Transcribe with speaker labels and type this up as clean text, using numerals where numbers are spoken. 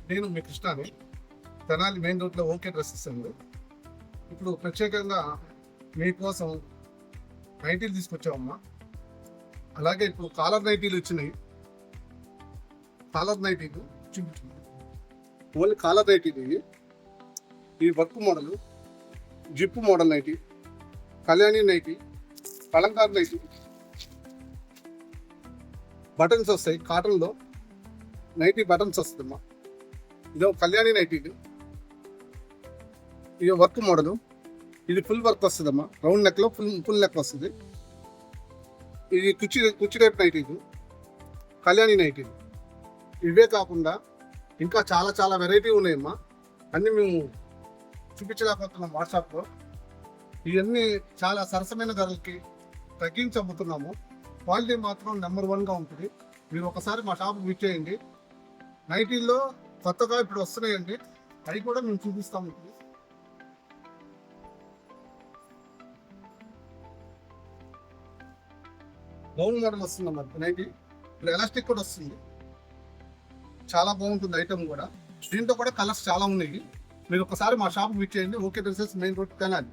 Speaker 1: నేను మీ కృష్ణాని తెనాలి మెయిన్ రోడ్లో okay dresses అండి. ఇప్పుడు ప్రత్యేకంగా మీకోసం నైటీలు తీసుకొచ్చామమ్మా. అలాగే ఇప్పుడు కాలర్ నైటీలు వచ్చినాయి. కాలర్ నైటీలు చూపించు. ఓన్లీ కాలర్ నైటీలు ఇవి. ఈ work model, zip model nighty, Kalyani nighty, Kalamkar nighty, buttons వస్తాయి. కాటన్లో నైటీ బటన్స్ వస్తుందమ్మా. ఇదో కళ్యాణి నైటీ, ఇది వర్క్ మోడలు. ఇది ఫుల్ వర్క్ వస్తుందమ్మా. రౌండ్ నెక్లో ఫుల్ నెక్ వస్తుంది. ఇది కుర్చీ టైప్ నైటీ, కళ్యాణి నైటీ. ఇవే కాకుండా ఇంకా చాలా చాలా వెరైటీ ఉన్నాయమ్మా. అన్నీ మేము చూపించలేకపోతున్నాం వాట్సాప్లో. ఇవన్నీ చాలా సరసమైన ధరలకి తగ్గించి అమ్ముతున్నాము. క్వాలిటీ మాత్రం నెంబర్ 1గా ఉంటుంది. మీరు ఒకసారి మా షాప్ విజిట్ చేయండి. నైటీల్లో కొత్తగా ఇప్పుడు వస్తున్నాయండి, అవి కూడా మేము చూపిస్తాము. గౌన్ మోడల్ వస్తుందమ్మా నైటీ. ఇప్పుడు ఎలాస్టిక్ కూడా వస్తుంది. చాలా బాగుంటుంది ఐటమ్ కూడా. దీంట్లో కూడా కలర్స్ చాలా ఉన్నాయి. మీరు ఒకసారి మా షాప్ విజిట్ చేయండి. Okay dresses, main road Tenali.